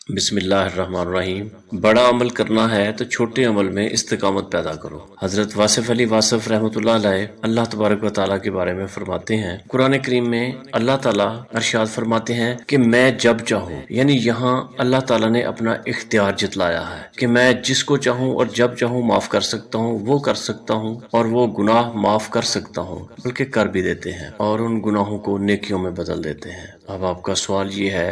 بسم اللہ الرحمن الرحیم۔ بڑا عمل کرنا ہے تو چھوٹے عمل میں استقامت پیدا کرو۔ حضرت واصف علی واصف رحمۃ اللہ علیہ اللہ تبارک و تعالیٰ کے بارے میں فرماتے ہیں، قرآن کریم میں اللہ تعالیٰ ارشاد فرماتے ہیں کہ میں جب چاہوں، یعنی یہاں اللہ تعالیٰ نے اپنا اختیار جتلایا ہے کہ میں جس کو چاہوں اور جب چاہوں معاف کر سکتا ہوں، وہ کر سکتا ہوں، اور وہ گناہ معاف کر سکتا ہوں، بلکہ کر بھی دیتے ہیں اور ان گناہوں کو نیکیوں میں بدل دیتے ہیں۔ اب آپ کا سوال یہ ہے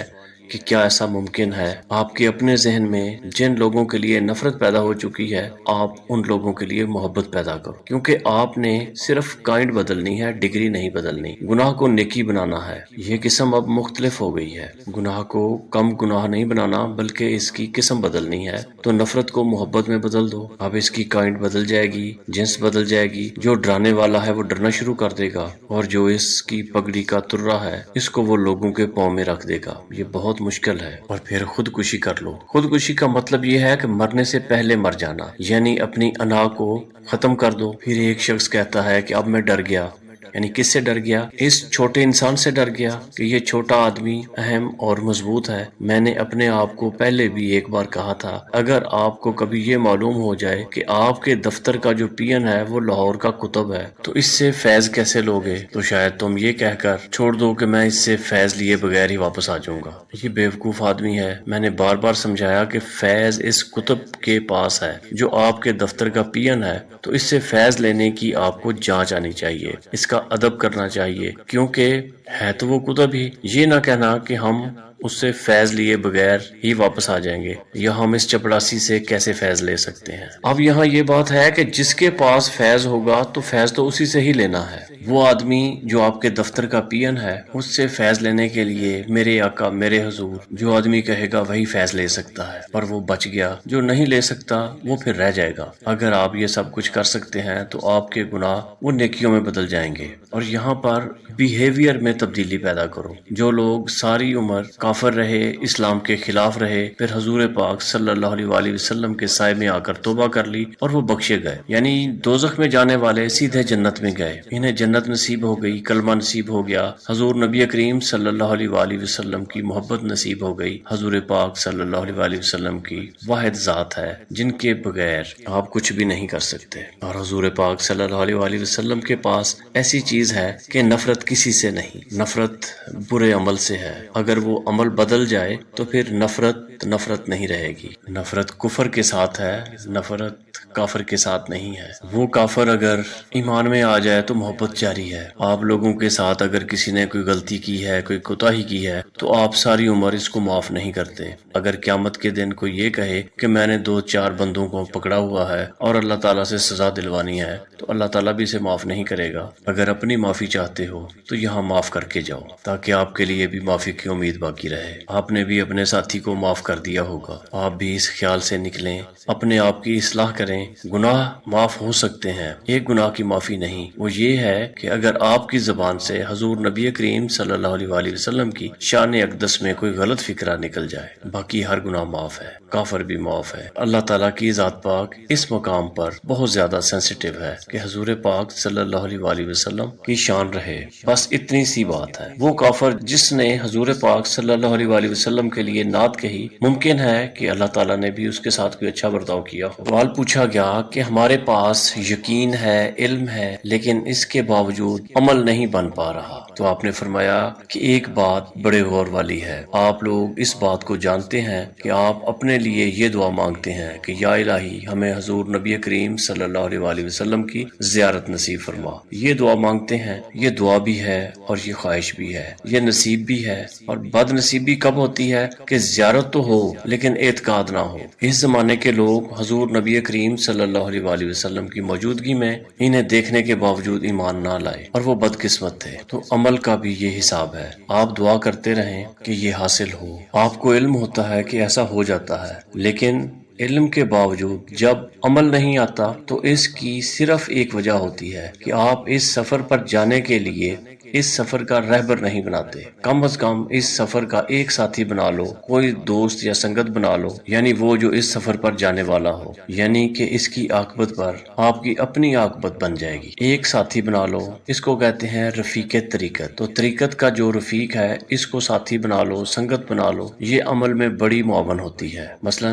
کہ کیا ایسا ممکن ہے؟ آپ کے اپنے ذہن میں جن لوگوں کے لیے نفرت پیدا ہو چکی ہے، آپ ان لوگوں کے لیے محبت پیدا کرو، کیونکہ آپ نے صرف کائنڈ بدلنی ہے، ڈگری نہیں بدلنی۔ گناہ کو نیکی بنانا ہے، یہ قسم اب مختلف ہو گئی ہے۔ گناہ کو کم گناہ نہیں بنانا بلکہ اس کی قسم بدلنی ہے۔ تو نفرت کو محبت میں بدل دو، اب اس کی کائنڈ بدل جائے گی، جنس بدل جائے گی۔ جو ڈرانے والا ہے وہ ڈرنا شروع کر دے گا، اور جو اس کی پگڑی کا ترا ہے اس کو وہ لوگوں کے پاؤں میں رکھ دے گا۔ یہ بہت مشکل ہے۔ اور پھر خودکشی کر لو۔ خودکشی کا مطلب یہ ہے کہ مرنے سے پہلے مر جانا، یعنی اپنی انا کو ختم کر دو۔ پھر ایک شخص کہتا ہے کہ اب میں ڈر گیا، یعنی کس سے ڈر گیا؟ اس چھوٹے انسان سے ڈر گیا کہ یہ چھوٹا آدمی اہم اور مضبوط ہے۔ میں نے اپنے آپ کو پہلے بھی ایک بار کہا تھا، اگر آپ کو کبھی یہ معلوم ہو جائے کہ آپ کے دفتر کا جو پین ہے وہ لاہور کا کتب ہے تو اس سے فیض کیسے لوگے؟ تو شاید تم یہ کہہ کر چھوڑ دو کہ میں اس سے فیض لیے بغیر ہی واپس آ جاؤں گا۔ یہ بیوقوف آدمی ہے۔ میں نے بار بار سمجھایا کہ فیض اس کتب کے پاس ہے جو آپ کے دفتر کا پین ہے، تو اس سے فیض لینے کی آپ کو جانچ آنی چاہیے، اس کا ادب کرنا چاہیے، کیونکہ ہے تو وہ کتب ہی۔ یہ نہ کہنا کہ ہم اس سے فیض لیے بغیر ہی واپس آ جائیں گے، یا ہم اس چپڑاسی سے کیسے فیض لے سکتے ہیں۔ اب یہاں یہ بات ہے کہ جس کے پاس فیض ہوگا تو فیض تو اسی سے ہی لینا ہے۔ وہ آدمی جو آپ کے دفتر کا پین ہے، اس سے فیض لینے کے لیے میرے آقا میرے حضور جو آدمی کہے گا وہی فیض لے سکتا ہے، اور وہ بچ گیا۔ جو نہیں لے سکتا وہ پھر رہ جائے گا۔ اگر آپ یہ سب کچھ کر سکتے ہیں تو آپ کے گناہ وہ نیکیوں میں بدل جائیں گے۔ اور یہاں پر بیہیویئر میں تبدیلی پیدا کرو۔ جو لوگ ساری عمر کافر رہے، اسلام کے خلاف رہے، پھر حضور پاک صلی اللہ علیہ وآلہ وسلم کے سائے میں آ کر توبہ کر لی اور وہ بخشے گئے، یعنی دوزخ میں جانے والے سیدھے جنت میں گئے۔ انہیں جنت نصیب ہو گئی، کلمہ نصیب ہو گیا، حضور نبی کریم صلی اللہ علیہ وآلہ وسلم کی محبت نصیب ہو گئی۔ حضور پاک صلی اللہ علیہ وآلہ وسلم کی واحد ذات ہے جن کے بغیر آپ کچھ بھی نہیں کر سکتے، اور حضور پاک صلی اللہ علیہ وآلہ وسلم کے پاس ایسی چیز ہے کہ نفرت کسی سے نہیں۔ نفرت برے عمل سے ہے، اگر وہ عمل بدل جائے تو پھر نفرت نہیں رہے گی۔ نفرت کفر کے ساتھ ہے، نفرت کافر کے ساتھ نہیں ہے۔ وہ کافر اگر ایمان میں آ جائے تو محبت جاری ہے۔ آپ لوگوں کے ساتھ اگر کسی نے کوئی غلطی کی ہے، کوئی کوتاہی کی ہے، تو آپ ساری عمر اس کو معاف نہیں کرتے۔ اگر قیامت کے دن کوئی یہ کہے کہ میں نے 2-4 بندوں کو پکڑا ہوا ہے اور اللہ تعالیٰ سے سزا دلوانی ہے، تو اللہ تعالیٰ بھی اسے معاف نہیں کرے گا۔ اگر اپنی معافی چاہتے ہو تو یہاں معاف کر کے جاؤ، تاکہ آپ کے لیے بھی معافی کی امید باقی رہے۔ آپ نے بھی اپنے ساتھی کو معاف کر دیا ہوگا۔ آپ بھی اس خیال سے نکلیں، اپنے آپ کی اصلاح کریں۔ گناہ معاف ہو سکتے ہیں، ایک گناہ کی معافی نہیں، وہ یہ ہے کہ اگر آپ کی زبان سے حضور نبی کریم صلی اللہ علیہ وآلہ وسلم کی شان اقدس میں کوئی غلط فکرہ نکل جائے۔ باقی ہر گناہ معاف ہے، کافر بھی معاف ہے۔ اللہ تعالیٰ کی ذات پاک اس مقام پر بہت زیادہ سینسیٹیو ہے کہ حضور پاک صلی اللہ علیہ وآلہ وسلم کی شان رہے، بس اتنی سی بات ہے۔ وہ کافر جس نے حضور پاک صلی اللہ علیہ وآلہ وسلم کے لیے نعت کہی، ممکن ہے کہ اللہ تعالیٰ نے بھی اس کے ساتھ کوئی اچھا برتاؤ کیا ہو۔ سوال پوچھا گیا کہ ہمارے پاس یقین ہے، علم ہے، لیکن اس کے باوجود عمل نہیں بن پا رہا، تو آپ نے فرمایا کہ ایک بات بڑے غور والی ہے۔ آپ لوگ اس بات کو جانتے ہیں کہ آپ اپنے لیے یہ دعا مانگتے ہیں کہ یا الہی ہمیں حضور نبی کریم صلی اللہ علیہ وآلہ وسلم کی زیارت نصیب فرما۔ یہ دعا مانگتے ہیں، یہ دعا بھی ہے اور یہ خواہش بھی ہے، یہ نصیب بھی ہے۔ اور بد نصیبی کب ہوتی ہے کہ زیارت تو ہو لیکن اعتقاد نہ ہو۔ اس زمانے کے لوگ حضور نبی کریم صلی اللہ علیہ وآلہ وسلم کی موجودگی میں انہیں دیکھنے کے باوجود ایمان نہ لائے، اور وہ بدقسمت تھے۔ تو عمل کا بھی یہ حساب ہے، آپ دعا کرتے رہیں کہ یہ حاصل ہو۔ آپ کو علم ہوتا ہے کہ ایسا ہو جاتا ہے، لیکن علم کے باوجود جب عمل نہیں آتا تو اس کی صرف ایک وجہ ہوتی ہے کہ آپ اس سفر پر جانے کے لیے اس سفر کا رہبر نہیں بناتے، کم از کم اس سفر کا ایک ساتھی بنا لو، کوئی دوست یا سنگت بنا لو، یعنی وہ جو اس سفر پر جانے والا ہو، یعنی کہ اس کی عاقبت پر آپ کی اپنی عاقبت بن جائے گی۔ ایک ساتھی بنا لو، اس کو کہتے ہیں رفیق طریقت۔ تو طریقت کا جو رفیق ہے اس کو ساتھی بنا لو، سنگت بنا لو، یہ عمل میں بڑی معاون ہوتی ہے۔ مثلا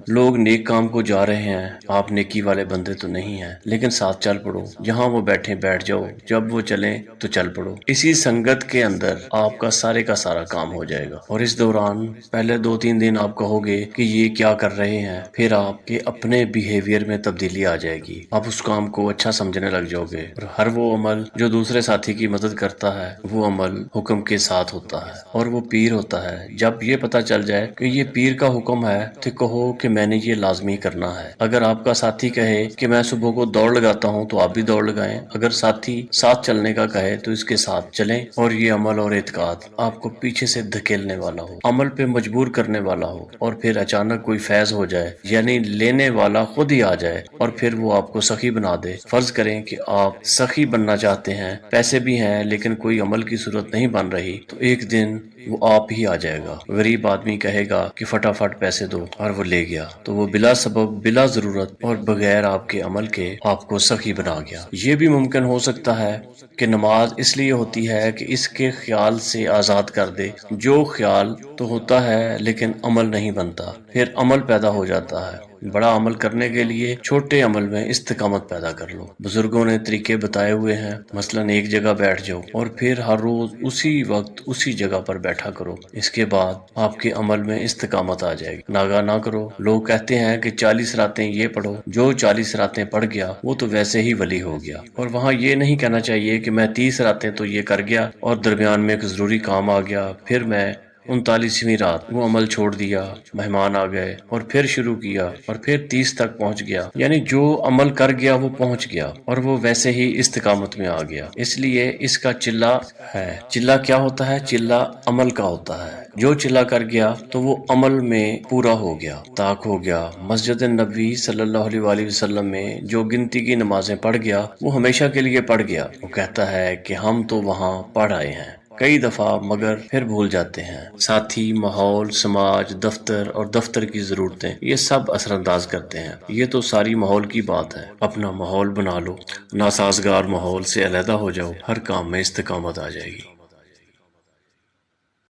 لوگ نیک کام کو جا رہے ہیں، آپ نیکی والے بندے تو نہیں ہیں، لیکن ساتھ چل پڑو، جہاں وہ بیٹھے بیٹھ جاؤ، جب وہ چلیں تو چل پڑو۔ اسی سنگت کے اندر آپ کا سارا کام ہو جائے گا، اور اس دوران پہلے 2-3 دن آپ کہو گے کہ یہ کیا کر رہے ہیں، پھر آپ کے اپنے بیہیویئر میں تبدیلی آ جائے گی، آپ اس کام کو اچھا سمجھنے لگ جاؤ گے، اور ہر وہ عمل جو دوسرے ساتھی کی مدد کرتا ہے وہ عمل حکم کے ساتھ ہوتا ہے، اور وہ پیر ہوتا ہے۔ جب یہ پتہ چل جائے کہ یہ پیر کا حکم ہے تو کہو کہ میں نے یہ لازمی کرنا ہے۔ اگر آپ کا ساتھی کہے کہ میں صبح کو دوڑ لگاتا ہوں تو آپ بھی دوڑ لگائیں، اگر ساتھی ساتھ چلنے کا کہے تو اس کے ساتھ چلیں، اور یہ عمل اور اعتقاد آپ کو پیچھے سے دھکیلنے والا ہو، عمل پہ مجبور کرنے والا ہو، اور پھر اچانک کوئی فیض ہو جائے، یعنی لینے والا خود ہی آ جائے اور پھر وہ آپ کو سخی بنا دے۔ فرض کریں کہ آپ سخی بننا چاہتے ہیں، پیسے بھی ہیں لیکن کوئی عمل کی صورت نہیں بن رہی، تو ایک دن وہ آپ ہی آ جائے گا۔ غریب آدمی کہے گا کہ فٹافٹ پیسے دو، اور وہ لے گیا، تو وہ بلا سبب، بلا ضرورت اور بغیر آپ کے عمل کے آپ کو سخی بنا گیا۔ یہ بھی ممکن ہو سکتا ہے کہ نماز اس لیے ہوتی ہے کہ اس کے خیال سے آزاد کر دے، جو خیال تو ہوتا ہے لیکن عمل نہیں بنتا، پھر عمل پیدا ہو جاتا ہے۔ بڑا عمل کرنے کے لیے چھوٹے عمل میں استقامت پیدا کر لو۔ بزرگوں نے طریقے بتائے ہوئے ہیں، مثلا ایک جگہ بیٹھ جاؤ اور پھر ہر روز اسی وقت اسی جگہ پر بیٹھا کرو، اس کے بعد آپ کے عمل میں استقامت آ جائے گی۔ ناغہ نہ کرو۔ لوگ کہتے ہیں کہ 40 راتیں یہ پڑھو، جو 40 راتیں پڑھ گیا وہ تو ویسے ہی ولی ہو گیا، اور وہاں یہ نہیں کہنا چاہیے کہ میں 30 راتیں تو یہ کر گیا اور درمیان میں ایک ضروری کام آ گیا، پھر میں 39ویں رات وہ عمل چھوڑ دیا، مہمان آ گئے اور پھر شروع کیا اور پھر 30 تک پہنچ گیا، یعنی جو عمل کر گیا وہ پہنچ گیا اور وہ ویسے ہی استقامت میں آ گیا۔ اس لیے اس کا چلہ ہے۔ چلہ کیا ہوتا ہے؟ چلہ عمل کا ہوتا ہے۔ جو چلہ کر گیا تو وہ عمل میں پورا ہو گیا، طاق ہو گیا۔ مسجد نبوی صلی اللہ علیہ وآلہ وسلم میں جو گنتی کی نمازیں پڑھ گیا وہ ہمیشہ کے لیے پڑھ گیا۔ وہ کہتا ہے کہ ہم تو وہاں پڑھ آئے ہیں کئی دفعہ، مگر پھر بھول جاتے ہیں۔ ساتھی، ماحول، سماج، دفتر اور دفتر کی ضرورتیں، یہ سب اثر انداز کرتے ہیں۔ یہ تو ساری ماحول کی بات ہے۔ اپنا ماحول بنا لو، ناسازگار ماحول سے علیحدہ ہو جاؤ، ہر کام میں استقامت آ جائے گی۔